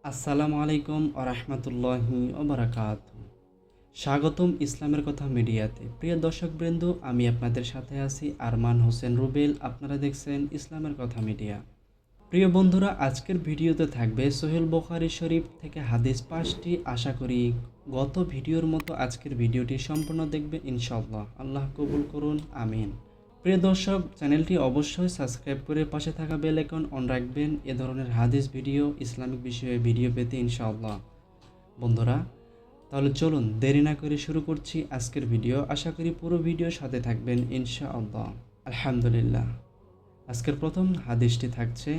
আসসালামু আলাইকুম আরহামতুল্লাহি ওবারাকাতু। স্বাগতম ইসলামের কথা মিডিয়াতে। প্রিয় দর্শকবৃন্দ, আমি আপনাদের সাথে আছি আরমান হোসেন রুবেল। আপনারা দেখছেন ইসলামের কথা মিডিয়া। প্রিয় বন্ধুরা, আজকের ভিডিওতে থাকবে সহিহ বুখারী শরীফ থেকে হাদিস 5টি। আশা করি গত ভিডিওর মতো আজকের ভিডিওটি সম্পূর্ণ দেখবে ইনশাআল্লাহ। আল্লাহ কবুল করুন, আমিন। প্রিয় দর্শক, চ্যানেলটি অবশ্যই সাবস্ক্রাইব করে পাশে থাকা বেল আইকন অন রাখবেন এ ধরনের হাদিস ভিডিও, ইসলামিক বিষয়ে ভিডিও পেতে ইনশাআল্লাহ। বন্ধুরা, তাহলে চলুন দেরি না করে শুরু করছি আজকের ভিডিও। আশা করি পুরো ভিডিও সাথে থাকবেন ইনশাআল্লাহ। আলহামদুলিল্লাহ। আজকের প্রথম হাদিসটি থাকছে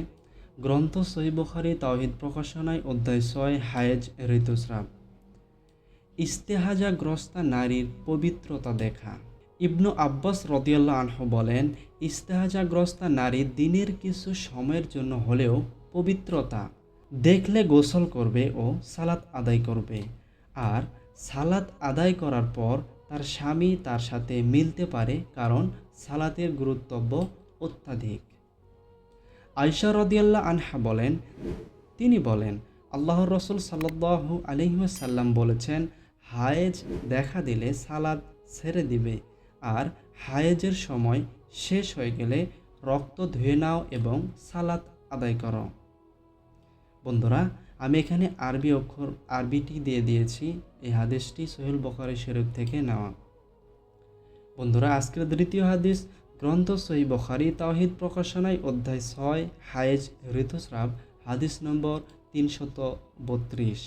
গ্রন্থ সহিহ বুখারী তাওহীদ প্রকাশনায় অধ্যায় 6 হায়েজ ঋতুস্রাব। ইস্তেহাজাগ্রস্তা নারীর পবিত্রতা দেখা। ইবনু আব্বাস রাদিয়াল্লাহু আনহু বলেন, ইস্তেহাজাগ্রস্তা নারী দিনের কিছু সময়ের জন্য হলেও পবিত্রতা দেখলে গোসল করবে ও সালাত আদায় করবে, আর সালাত আদায় করার পর তার স্বামী তার সাথে মিলতে পারে, কারণ সালাতের গুরুত্ব অত্যাধিক। আয়েশা রাদিয়াল্লাহু আনহা বলেন, তিনি বলেন, আল্লাহর রাসূল সাল্লাল্লাহু আলাইহি ওয়াসাল্লাম বলেছেন, হায়েজ দেখা দিলে সালাত ছেড়ে দিবে, আর হায়েজের সময় শেষ হয়ে গেলে রক্ত ধুয়ে নাও এবং সালাত আদায় করো। বন্ধুরা, আমি এখানে আরবিটি দিয়ে দিয়েছি। এই হাদিসটি সহিহ বুখারী শরীফ থেকে নেওয়া। বন্ধুরা, আজকের দ্বিতীয় হাদিস গ্রন্থ সহিহ বুখারী তাওহীদ প্রকাশনায় অধ্যায় 6 হায়েজ ঋতুস্রাব, হাদিস নম্বর 332।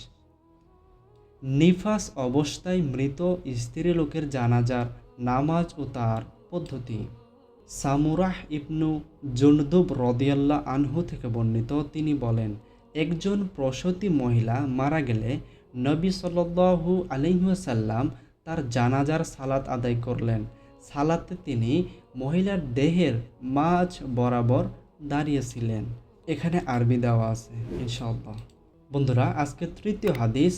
নিফাস অবস্থায় মৃত স্ত্রী লোকের জানাজার নামাজ ও তার পদ্ধতি। সামুরাহ ইবনু জুনদুব রাদিয়াল্লাহু আনহু থেকে বর্ণিত, তিনি বলেন, একজন প্রসূতি মহিলা মারা গেলে নবী সাল্লাল্লাহু আলাইহি ওয়াসাল্লাম তার জানাজার সালাত আদায় করলেন। সালাতে তিনি মহিলার দেহের মাঝ বরাবর দাঁড়িয়েছিলেন। এখানে আরবি দেওয়া আছে ইনশাআল্লাহ। বন্ধুরা, আজকে তৃতীয় হাদিস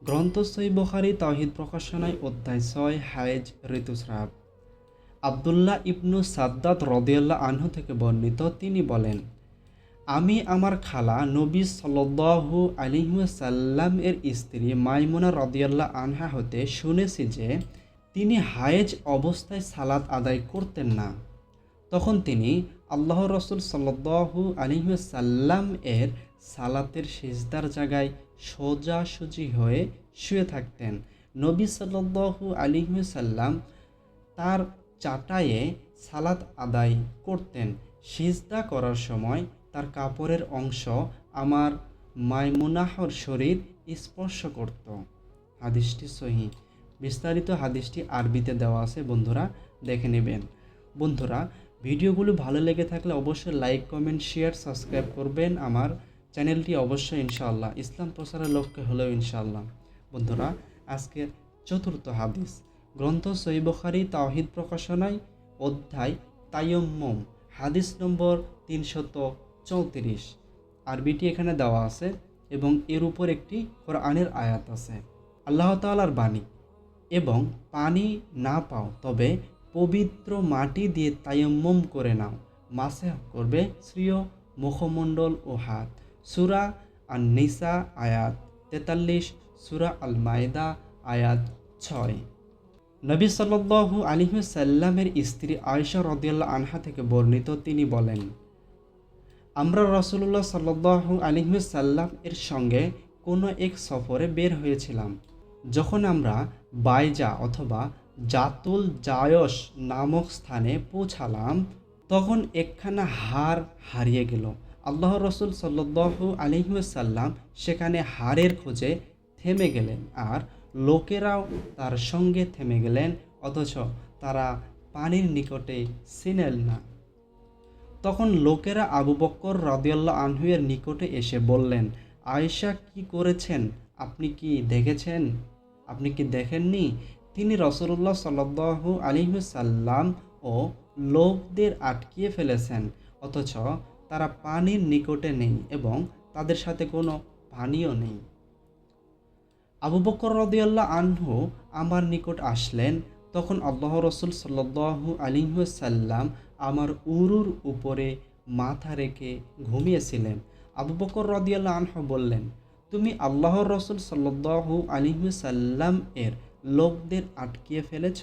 গ্রন্থ সহিহ বুখারী তাওহীদ প্রকাশনায় অধ্যায় 6 হায়েজ ঋতুস্রাব। আব্দুল্লাহ ইবনু সাদ্দাদ রাদিয়াল্লাহু আনহু থেকে বর্ণিত, তিনি বলেন, আমি আমার খালা নবী সাল্লাল্লাহু আলাইহি ওয়াসাল্লাম এর স্ত্রী মাইমুনা রাদিয়াল্লাহু আনহা হতে শুনেছি যে তিনি হায়েজ অবস্থায় সালাত আদায় করতেন না। তখন তিনি আল্লাহর রাসূল সাল্লাল্লাহু আলাইহি ওয়াসাল্লাম এর সালাতের সিজদার জায়গায় সোজাসুজি হয়ে শুয়ে থাকতেন। নবী সাল্লাল্লাহু আলাইহি ওয়াসাল্লাম তার চাটায়ে সালাত আদায় করতেন। সিজদা করার সময় তার কাপড়ের অংশ আমার মাইমুনাহর শরীর স্পর্শ করত। হাদিসটি সহিহ। বিস্তারিত হাদিসটি আরবিতে দেওয়া আছে, বন্ধুরা দেখে নেবেন। বন্ধুরা, ভিডিওগুলো ভালো লেগে থাকলে অবশ্যই লাইক, কমেন্ট, শেয়ার, সাবস্ক্রাইব করবেন আমার চ্যানেলটি অবশ্যই ইনশাআল্লাহ। ইসলাম প্রচারের লক্ষ্যে হলেও ইনশাআল্লাহ। বন্ধুরা, আজকের চতুর্থ হাদিস গ্রন্থ সহিহ বুখারী তাওহীদ প্রকাশনায় অধ্যায় তায়াম্মুম, হাদিস নম্বর 334। আরবিটি এখানে দেওয়া আছে এবং এর উপর একটি কোরআনের আয়াত আছে। আল্লাহ তাআলার বাণী, এবং পানি না পাও তবে পবিত্র মাটি দিয়ে তায়াম্মুম করে নাও, মাসহ করবে স্ত্রীয় মুখমণ্ডল ও হাত। সূরা আন-নিসা আয়াত 43, সূরা আল মাইদা আয়াত 6। নবী সাল্লাল্লাহু আলাইহি ওয়াসাল্লামের স্ত্রী আয়েশা রাদিয়াল্লাহু আনহা থেকে বর্ণিত, তিনি বলেন, আমরা রাসূলুল্লাহ সাল্লাল্লাহু আলাইহি ওয়াসাল্লাম এর সঙ্গে কোনো এক সফরে বের হয়েছিলাম। যখন আমরা বাইজা অথবা জাতুল জায়শ নামক স্থানে পৌঁছালাম, তখন একখানা হাড় হারিয়ে গেল। আল্লাহর রাসূল সাল্লাল্লাহু আলাইহি ওয়াসাল্লাম সেখানে হাড়ের খোঁজে থেমে গেলেন, আর লোকেরাও তার সঙ্গে থেমে গেলেন, অথচ তারা পানির নিকটে ছিলেন না। তখন লোকেরা আবু বকর রাদিয়াল্লাহু আনহু এর নিকটে এসে বললেন, আয়েশা কি করেছেন? আপনি কি দেখেছেন? আপনি কি দেখেননি? তিনি রাসূলুল্লাহ সাল্লাল্লাহু আলাইহি ওয়াসাল্লাম ও লোকদের আটকিয়ে ফেলেছেন, অথচ তারা পানির নিকটে নেই এবং তাদের সাথে কোনো পানিও নেই। আবু বকর রাদিয়াল্লাহু আনহু আমার নিকট আসলেন। তখন আল্লাহর রাসূল সাল্লাল্লাহু আলাইহি ওয়াসাল্লাম আমার উরুর উপরে মাথা রেখে ঘুমিয়েছিলেন। আবু বকর রাদিয়াল্লাহু আনহু বললেন, তুমি আল্লাহর রসুল সাল্লাল্লাহু আলাইহি ওয়াসাল্লাম এর লোকদের আটকিয়ে ফেলেছ,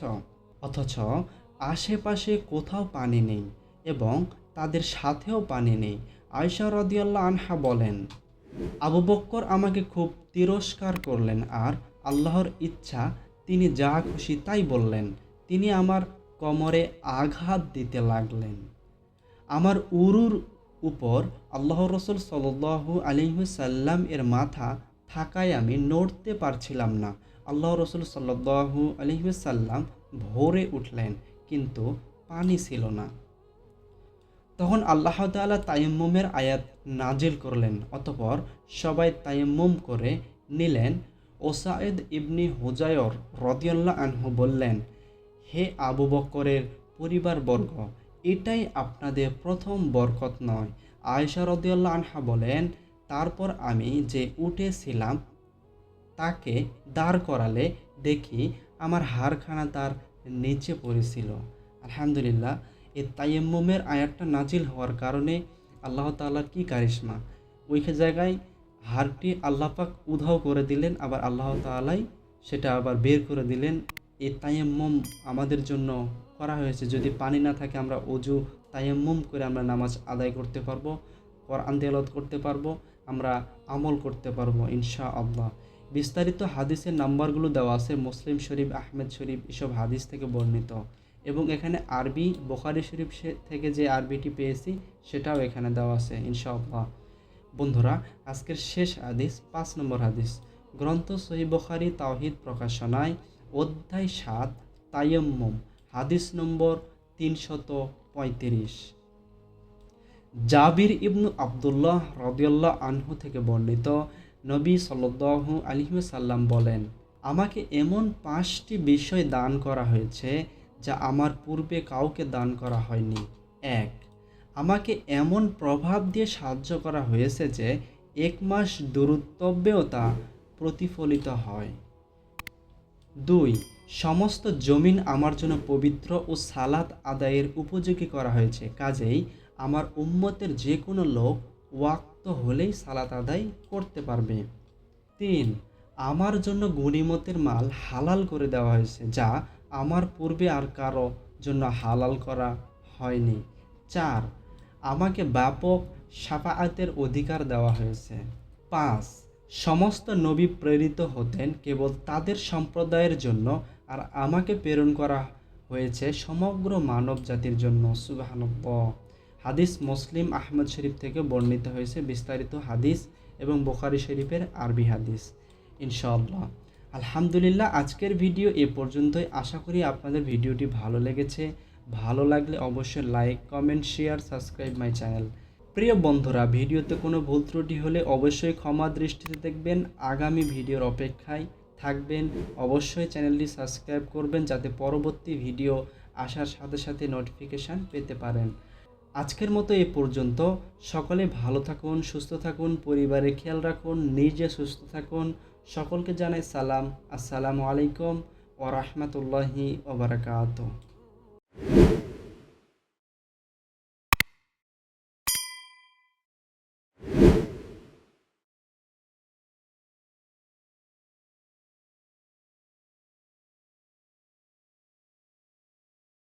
অথচ আশেপাশে কোথাও পানি নেই এবং তাদের সাথেও পানি নেই। আয়েশা রাদিয়াল্লাহু আনহা বলেন, আবু বক্কর আমাকে খুব তিরস্কার করলেন আর আল্লাহর ইচ্ছা তিনি যা খুশি তাই বললেন। তিনি আমার কোমরে আঘাত দিতে লাগলেন। আমার উরুর উপর আল্লাহ রসুল সাল্লাল্লাহু আলাইহি ওয়াসাল্লাম এর মাথা থাকায় আমি নড়তে পারছিলাম না। আল্লাহ রসুল সাল্লাল্লাহু আলাইহি ওয়াসাল্লাম ভোরে উঠলেন, কিন্তু পানি ছিল না। তখন আল্লাহ তাআলা তায়াম্মুমের আয়াত নাজিল করলেন। অতঃপর সবাই তায়াম্মুম করে নিলেন। ওসাইদ ইবনে হুযায়র রাদিয়াল্লাহু আনহু বললেন, হে আবু বকরের পরিবারবর্গ, এটাই আপনাদের প্রথম বরকত নয়। আয়েশা রাদিয়াল্লাহু আনহা বলেন, তারপর আমি যে উঠেছিলাম তাকে দাঁড় করালে দেখি আমার হাড়খানা তার নিচে পড়েছিল। আলহামদুলিল্লাহ, এই তায়াম্মুমের আয়াতটা নাজিল হওয়ার কারণে আল্লাহ তাআলার কি কারিশমা। ওই জায়গায় হাড়টি আল্লাহ পাক উধাও করে দিলেন, আবার আল্লাহ তাআলাই সেটা আবার বের করে দিলেন। এই তায়াম্মুম আমাদের জন্য করা হয়েছে। যদি পানি না থাকে আমরা অজু তায়াম্মুম করে আমরা নামাজ আদায় করতে পারবো, কোরআন তেলাওয়াত করতে পারবো, আমরা আমল করতে পারবো ইনশাআল্লাহ। বিস্তারিত হাদিসের নাম্বারগুলো দেওয়া আছে মুসলিম শরীফ, আহমেদ শরীফ, এসব হাদিস থেকে বর্ণিত। এবং এখানে আরবি বুখারী শরীফ থেকে যে আরবিটি পেয়েছি সেটাও এখানে দেওয়া আছে ইনশাআল্লাহ। বন্ধুরা, আজকের শেষ হাদিস 5 নম্বর হাদিস, গ্রন্থ সহিহ বুখারী তাওহীদ প্রকাশনায় অধ্যায় 7 তায়াম্মুম, হাদিস নম্বর 335। জাবির ইবনু আব্দুল্লাহ রাদিয়াল্লাহু আনহু থেকে বর্ণিত, নবী সাল্লাল্লাহু আলাইহি ওয়াসাল্লাম বলেন, আমাকে এমন 5টি বিষয় দান করা হয়েছে যা আমার পূর্বে কাউকে দান করা হয়নি। 1, আমাকে এমন প্রভাব দিয়ে সাহায্য করা হয়েছে যে 1 মাস দূরত্বেও তা প্রতিফলিত হয়। 2, সমস্ত জমিন আমার জন্য পবিত্র ও সালাত আদায়ের উপযোগী করা হয়েছে, কাজেই আমার উম্মতের যে কোনো লোক ওয়াক্ত হলেই সালাত আদায় করতে পারবে। 3, আমার জন্য গনিমতের মাল হালাল করে দেওয়া হয়েছে, যা আমার পূর্বে আর কারো জন্য হালাল করা হয়নি। 4, আমাকে ব্যাপক শাফাআতের অধিকার দেওয়া হয়েছে। 5, সমস্ত নবী প্রেরিত হতেন কেবল তাদের সম্প্রদায়ের জন্য, আর আমাকে প্রেরণ করা হয়েছে সমগ্র মানব জাতির জন্য। সুবহানাল্লাহ। হাদিস মুসলিম, আহমদ শরীফ থেকে বর্ণিত হয়েছে। বিস্তারিত হাদিস এবং বুখারী শরীফের আরবি হাদিস ইনশাআল্লাহ। আলহামদুলিল্লাহ, আজকের ভিডিও এ পর্যন্তই। আশা করি আপনাদের ভিডিওটি ভালো লেগেছে। ভালো লাগলে অবশ্যই like, comment, share, subscribe my channel. প্রিয় বন্ধুরা, ভিডিওতে কোনো ভুল ত্রুটি হলে অবশ্যই ক্ষমা দৃষ্টিতে দেখবেন। আগামী ভিডিওর অপেক্ষায় থাকবেন। অবশ্যই চ্যানেলটি সাবস্ক্রাইব করবেন যাতে পরবর্তী ভিডিও আসার সাথে সাথে নোটিফিকেশান পেতে পারেন। আজকের মতো এ পর্যন্ত। সকলে ভালো থাকুন, সুস্থ থাকুন, পরিবারের খেয়াল রাখুন, নিজে সুস্থ থাকুন। সকলকে জানাই সালাম। আসসালামু আলাইকুম ওয়া রাহমাতুল্লাহি ওয়া বারাকাতুহু।